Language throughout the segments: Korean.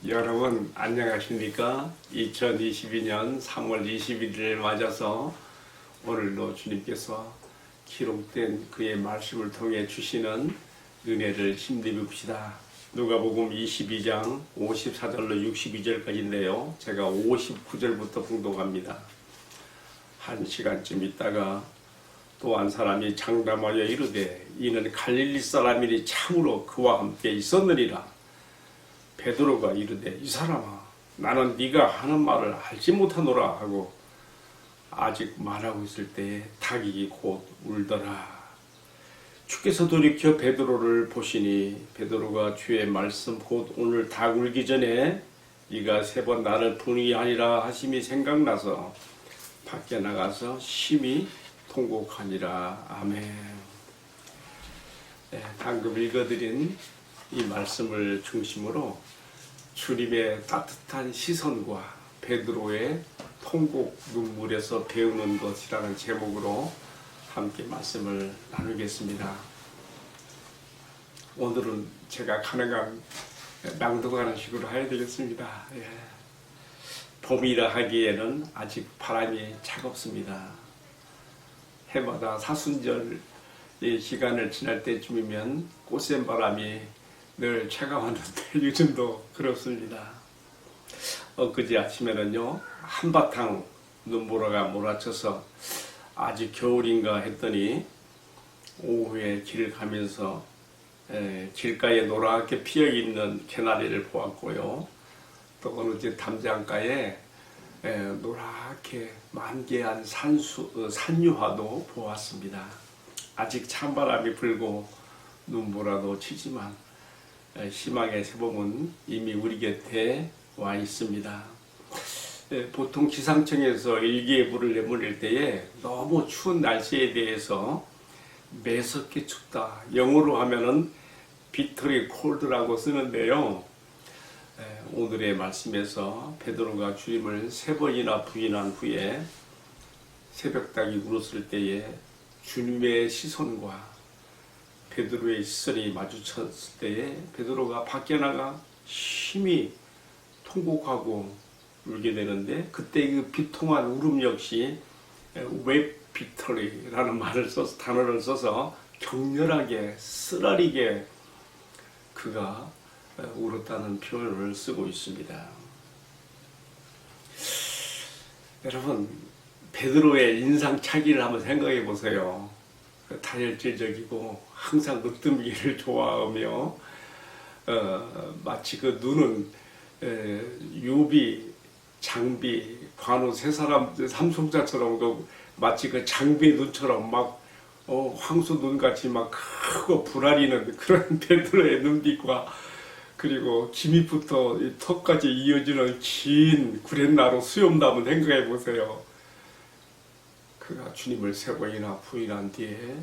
여러분 안녕하십니까? 2022년 3월 21일을 맞아서 오늘도 주님께서 기록된 그의 말씀을 통해 주시는 은혜를 힘입읍시다. 누가복음 22장 54절로 62절까지인데요. 제가 59절부터 봉독합니다. 한 시간쯤 있다가 또 한 사람이 장담하여 이르되 이는 갈릴리 사람이니 참으로 그와 함께 있었느니라. 베드로가 이르되 이 사람아 나는 네가 하는 말을 알지 못하노라 하고 아직 말하고 있을 때에 닭이 곧 울더라. 주께서 돌이켜 베드로를 보시니 베드로가 주의 말씀 곧 오늘 닭 울기 전에 네가 3번 나를 부인하니라 하심이 생각나서 밖에 나가서 심히 통곡하니라. 아멘. 방금 읽어드린 이 말씀을 중심으로 주님의 따뜻한 시선과 베드로의 통곡 눈물에서 배우는 것이라는 제목으로 함께 말씀을 나누겠습니다. 오늘은 제가 가능한 낭독하는 식으로 해야 되겠습니다. 봄이라 하기에는 아직 바람이 차갑습니다. 해마다 사순절의 시간을 지날 때쯤이면 꽃샘 바람이 늘 차가웠는데 요즘도 그렇습니다. 엊그제 아침에는요 한바탕 눈보라가 몰아쳐서 아직 겨울인가 했더니 오후에 길을 가면서 길가에 노랗게 피어있는 개나리를 보았고요. 또 어느 집 담장가에 노랗게 만개한 산유화도 보았습니다. 아직 찬바람이 불고 눈보라도 치지만 희망의 새봄은 이미 우리 곁에 와 있습니다. 보통 기상청에서 일기예보를 내보낼 때에 너무 추운 날씨에 대해서 매섭게 춥다, 영어로 하면은 비터리 콜드라고 쓰는데요. 오늘의 말씀에서 베드로가 주님을 3번이나 부인한 후에 새벽닭이 울었을 때에 주님의 시선과 베드로의 시선이 마주쳤을 때에 베드로가 밖에 나가 심히 통곡하고 울게 되는데, 그때 그 비통한 울음 역시 웹비터리라는 단어를 써서 격렬하게 쓰라리게 그가 울었다는 표현을 쓰고 있습니다. 여러분, 베드로의 인상착의를 한번 생각해 보세요. 다혈질적이고 항상 으뜸기를 좋아하며 마치 그 눈은 요비, 장비, 관우 세 사람 삼총사처럼 마치 그 장비의 눈처럼 막 황소 눈같이 막 크고 불아리는 그런 베드로의 눈빛과, 그리고 기밑부터 이 턱까지 이어지는 긴 구렛나루 수염담을 생각해 보세요. 그가 주님을 3번이나 부인한 뒤에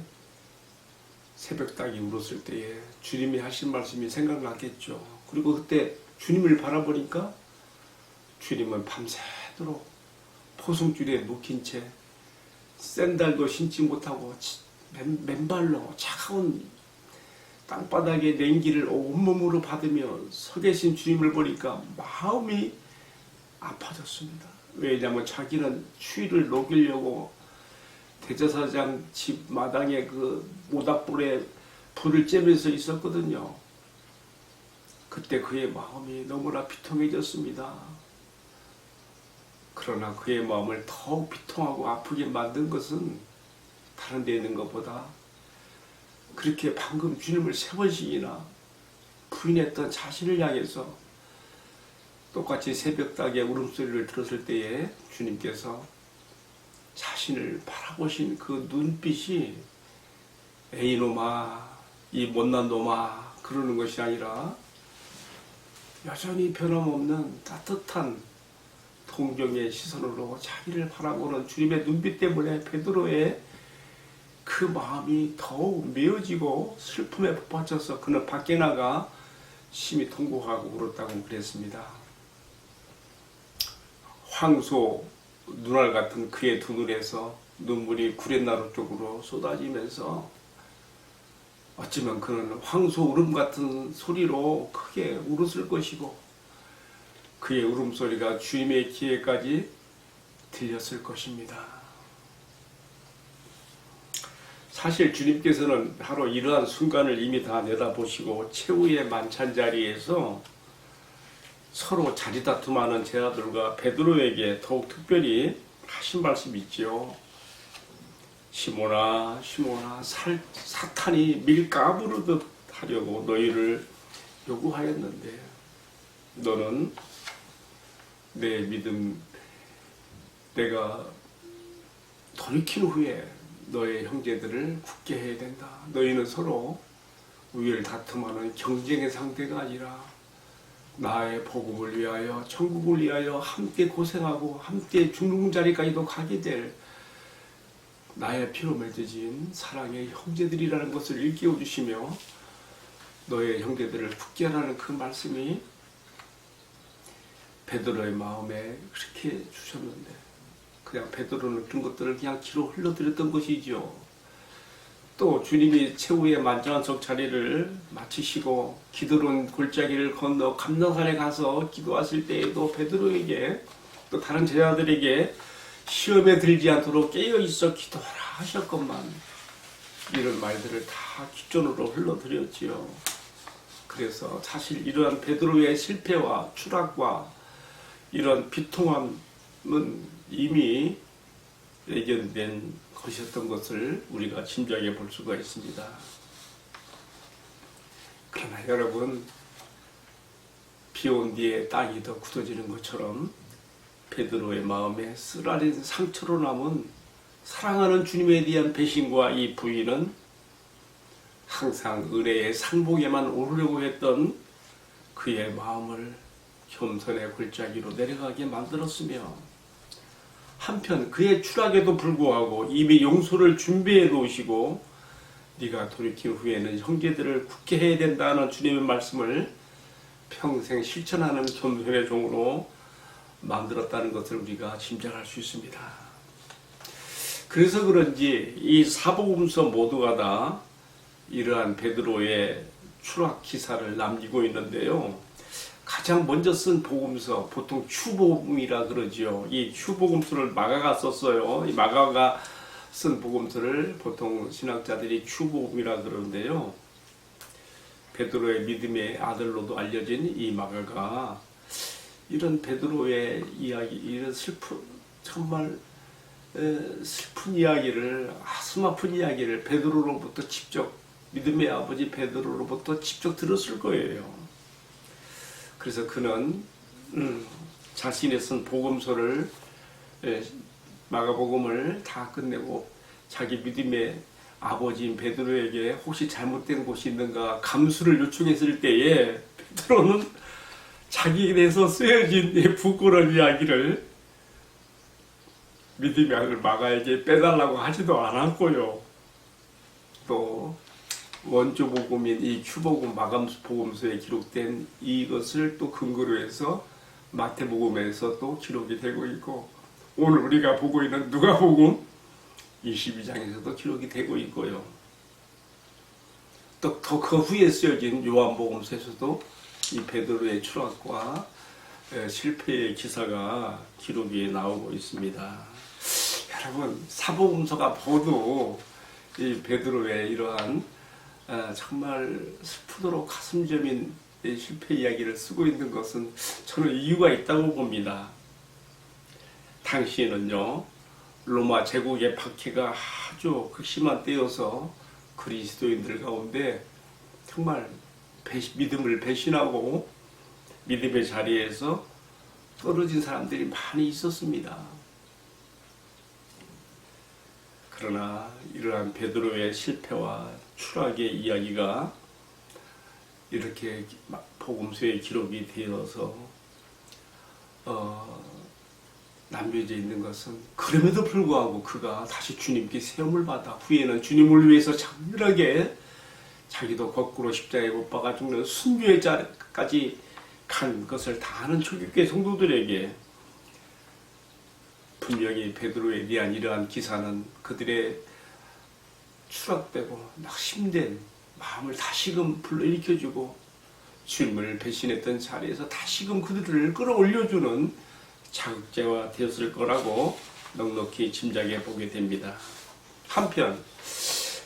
새벽닭이 울었을 때에 주님이 하신 말씀이 생각났겠죠. 그리고 그때 주님을 바라보니까 주님은 밤새도록 포승줄에 묶인 채 샌들도 신지 못하고 맨발로 차가운 땅바닥의 냉기를 온몸으로 받으며 서 계신 주님을 보니까 마음이 아파졌습니다. 왜냐하면 자기는 추위를 녹이려고 대제사장 집 마당에 그 모닥불에 불을 쬐면서 있었거든요. 그때 그의 마음이 너무나 비통해졌습니다. 그러나 그의 마음을 더욱 비통하고 아프게 만든 것은 다른 데 있는 것보다 그렇게 방금 주님을 3번씩이나 부인했던 자신을 향해서 똑같이 새벽닭의 울음소리를 들었을 때에 주님께서 자신을 바라보신 그 눈빛이 에이 놈아, 이 못난 놈아 그러는 것이 아니라 여전히 변함없는 따뜻한 동정의 시선으로 자기를 바라보는 주님의 눈빛 때문에 베드로의 그 마음이 더욱 메어지고 슬픔에 북받쳐서 그는 밖에 나가 심히 통곡하고 울었다고 그랬습니다. 황소 눈알 같은 그의 두 눈에서 눈물이 구렛나루 쪽으로 쏟아지면서 어쩌면 그는 황소 울음 같은 소리로 크게 울었을 것이고, 그의 울음소리가 주님의 귀에까지 들렸을 것입니다. 사실 주님께서는 바로 이러한 순간을 이미 다 내다보시고 최후의 만찬 자리에서 서로 자리다툼하는 제자들과 베드로에게 더욱 특별히 하신 말씀이 있지요. 시몬아 시몬아 사탄이 밀 까부르듯 하려고 너희를 요구하였는데 너는 내 믿음 내가 돌이킨 후에 너의 형제들을 굳게 해야 된다. 너희는 서로 우위를 다툼하는 경쟁의 상대가 아니라 나의 복음을 위하여 천국을 위하여 함께 고생하고 함께 죽는 자리까지도 가게 될 나의 피로 맺어진 사랑의 형제들이라는 것을 일깨워 주시며 너의 형제들을 굳게 하라는 그 말씀이 베드로의 마음에 그렇게 주셨는데 그냥 베드로는 그런 것들을 그냥 뒤로 흘러들였던 것이죠. 또 주님이 최후의 만찬석 자리를 마치시고 기드론 골짜기를 건너 감나산에 가서 기도하실 때에도 베드로에게 또 다른 제자들에게 시험에 들지 않도록 깨어있어 기도하라 하셨건만 이런 말들을 다 기존으로 흘러드렸지요. 그래서 사실 이러한 베드로의 실패와 추락과 이런 비통함은 이미 예견된 것이었던 것을 우리가 짐작해 볼 수가 있습니다. 그러나 여러분, 비 온 뒤에 땅이 더 굳어지는 것처럼 베드로의 마음에 쓰라린 상처로 남은 사랑하는 주님에 대한 배신과 이 부인은 항상 의뢰의 상복에만 오르려고 했던 그의 마음을 겸손의 골짜기로 내려가게 만들었으며 한편 그의 추락에도 불구하고 이미 용서를 준비해 놓으시고 네가 돌이킨 후에는 형제들을 굳게 해야 된다는 주님의 말씀을 평생 실천하는 겸손의 종으로 만들었다는 것을 우리가 짐작할 수 있습니다. 그래서 그런지 이 사복음서 모두가 다 이러한 베드로의 추락 기사를 남기고 있는데요. 가장 먼저 쓴 복음서, 보통 추복음이라 그러지요. 이 추복음서를 마가가 썼어요. 이 마가가 쓴 복음서를 보통 신학자들이 추복음이라 그러는데요. 베드로의 믿음의 아들로도 알려진 이 마가가 이런 베드로의 이야기, 이런 정말 슬픈 이야기를, 가슴 아픈 이야기를 베드로로부터 직접, 믿음의 아버지 베드로로부터 직접 들었을 거예요. 그래서 그는 자신이 쓴 복음서를 마가복음을 다 끝내고 자기 믿음의 아버지인 베드로에게 혹시 잘못된 곳이 있는가 감수를 요청했을 때에 베드로는 자기에 대해서 쓰여진 부끄러운 이야기를 믿음의 아들 마가에게 빼달라고 하지도 않았고요. 또 원조 복음인 이 추복음 마감복음서에 기록된 이것을 또 근거로 해서 마태복음에서 또 기록이 되고 있고 오늘 우리가 보고 있는 누가복음 22장에서도 기록이 되고 있고요. 또 더 그 후에 쓰여진 요한복음서에서도 이 베드로의 추락과 실패의 기사가 기록이 나오고 있습니다. 여러분 사복음서가 모두 이 베드로의 이러한 정말 슬프도록 가슴 저민 실패 이야기를 쓰고 있는 것은 저는 이유가 있다고 봅니다. 당시에는요 로마 제국의 박해가 아주 극심한 때여서 그리스도인들 가운데 정말 믿음을 배신하고 믿음의 자리에서 떨어진 사람들이 많이 있었습니다. 그러나 이러한 베드로의 실패와 추락의 이야기가 이렇게 복음서에 기록이 되어서 남겨져 있는 것은 그럼에도 불구하고 그가 다시 주님께 세움을 받아 후에는 주님을 위해서 장렬하게 자기도 거꾸로 십자가에 못 박아 죽는 순교의 자리까지 간 것을 다 아는 초기교회 성도들에게 분명히 베드로에 대한 이러한 기사는 그들의 추락되고 낙심된 마음을 다시금 불러일으켜주고 주님을 배신했던 자리에서 다시금 그들을 끌어올려주는 자극제가 되었을 거라고 넉넉히 짐작해 보게 됩니다. 한편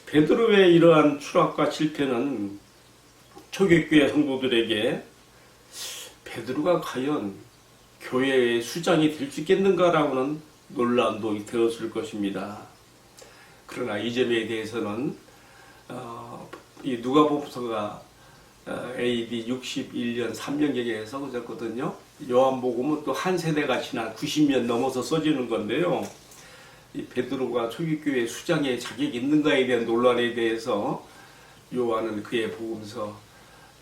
베드로의 이러한 추락과 실패는 초기교회 성도들에게 베드로가 과연 교회의 수장이 될 수 있겠는가라고는 논란도 되었을 것입니다. 그러나 이 점에 대해서는 이 누가복음서가 AD 61년 3년경에 써졌거든요. 요한복음은 또 한 세대가 지난 90년 넘어서 써지는 건데요. 이 베드로가 초기교회 수장의 자격이 있는가에 대한 논란에 대해서 요한은 그의 복음서,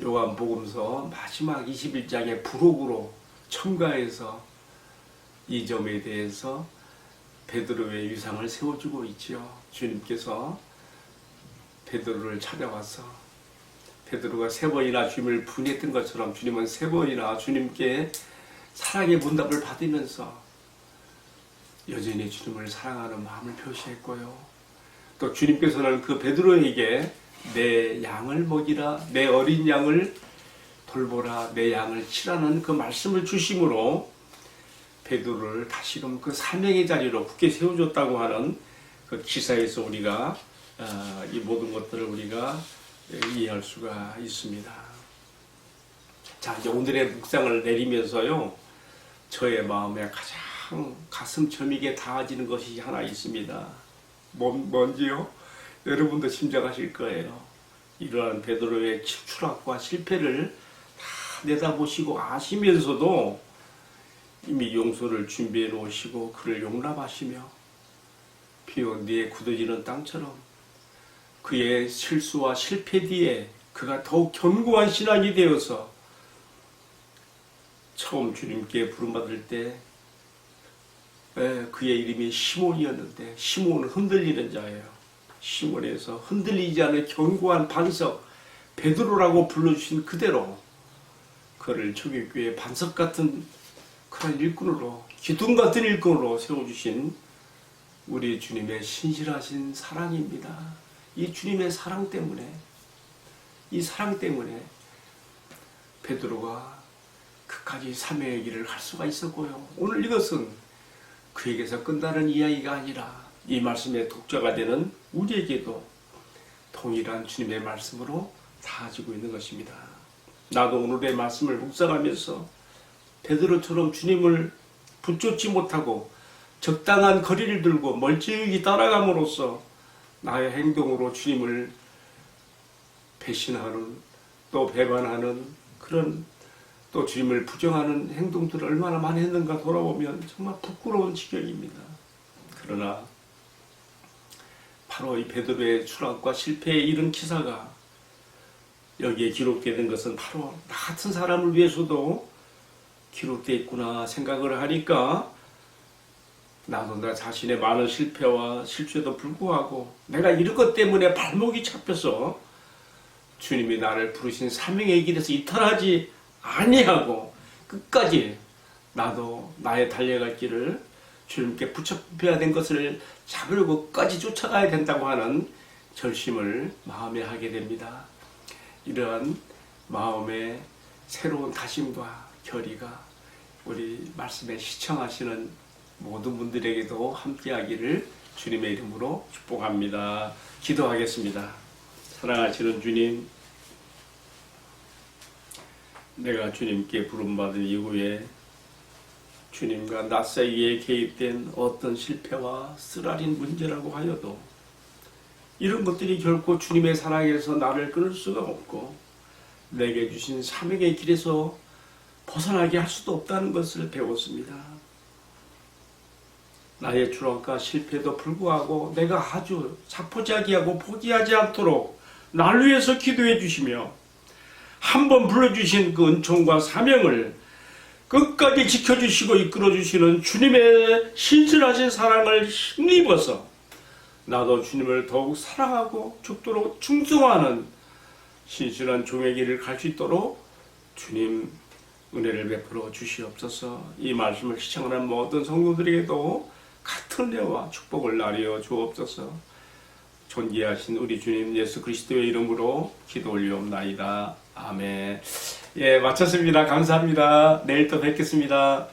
요한복음서 마지막 21장의 부록으로 첨가해서 이 점에 대해서 베드로의 위상을 세워주고 있지요. 주님께서 베드로를 찾아와서 베드로가 3번이나 주님을 분했던 것처럼 주님은 3번이나 주님께 사랑의 문답을 받으면서 여전히 주님을 사랑하는 마음을 표시했고요. 또 주님께서는 그 베드로에게 내 양을 먹이라, 내 어린 양을 돌보라, 내 양을 치라는 그 말씀을 주심으로 베드로를 다시금 그 사명의 자리로 굳게 세워줬다고 하는 그 기사에서 우리가 이 모든 것들을 우리가 이해할 수가 있습니다. 자, 이제 오늘의 묵상을 내리면서요, 저의 마음에 가장 가슴 저미게 닿아지는 것이 하나 있습니다. 뭔지요? 여러분도 짐작하실 거예요. 이러한 베드로의 추락과 실패를 다 내다보시고 아시면서도 이미 용서를 준비해 놓으시고 그를 용납하시며 비온 뒤에 굳어지는 땅처럼 그의 실수와 실패 뒤에 그가 더욱 견고한 신앙이 되어서 처음 주님께 부름받을 때 그의 이름이 시몬이었는데 시몬은 흔들리는 자예요. 시몬에서 흔들리지 않은 견고한 반석 베드로라고 불러주신 그대로 그를 초기교회 반석 같은 그런 일꾼으로 기둥 같은 일꾼으로 세워주신 우리 주님의 신실하신 사랑입니다. 이 주님의 사랑 때문에 이 사랑 때문에 베드로가 끝까지 사명의 길을 갈 수가 있었고요. 오늘 이것은 그에게서 끝나는 이야기가 아니라 이 말씀의 독자가 되는 우리에게도 동일한 주님의 말씀으로 닿아지고 있는 것입니다. 나도 오늘의 말씀을 묵상하면서 베드로처럼 주님을 붙잡지 못하고 적당한 거리를 들고 멀찍이 따라감으로써 나의 행동으로 주님을 배신하는 또 배반하는 그런 또 주님을 부정하는 행동들을 얼마나 많이 했는가 돌아보면 정말 부끄러운 지경입니다. 그러나 바로 이 베드로의 추락과 실패에 이른 기사가 여기에 기록되는 것은 바로 나 같은 사람을 위해서도 기록되어 있구나 생각을 하니까 나도 나 자신의 많은 실패와 실수에도 불구하고 내가 이런 것 때문에 발목이 잡혀서 주님이 나를 부르신 사명의 길에서 이탈하지 아니하고 끝까지 나도 나의 달려갈 길을 주님께 붙잡혀야 된 것을 잡으려고 끝까지 쫓아가야 된다고 하는 결심을 마음에 하게 됩니다. 이러한 마음의 새로운 다짐과 결의가 우리 말씀에 시청하시는 모든 분들에게도 함께하기를 주님의 이름으로 축복합니다. 기도하겠습니다. 사랑하시는 주님, 내가 주님께 부름받은 이후에 주님과 나 사이에 개입된 어떤 실패와 쓰라린 문제라고 하여도 이런 것들이 결코 주님의 사랑에서 나를 끊을 수가 없고 내게 주신 사명의 길에서 벗어나게 할 수도 없다는 것을 배웠습니다. 나의 추락과 실패에도 불구하고 내가 아주 자포자기하고 포기하지 않도록 나를 위해서 기도해 주시며 한번 불러주신 그 은총과 사명을 끝까지 지켜주시고 이끌어주시는 주님의 신실하신 사랑을 힘입어서 나도 주님을 더욱 사랑하고 죽도록 충성하는 신실한 종의 길을 갈 수 있도록 주님 은혜를 베풀어 주시옵소서. 이 말씀을 시청하는 모든 성도들에게도 같은 은혜와 축복을 나누어 주옵소서. 존귀하신 우리 주님 예수 그리스도의 이름으로 기도 올리옵나이다. 아멘. 예, 마쳤습니다. 감사합니다. 내일 또 뵙겠습니다.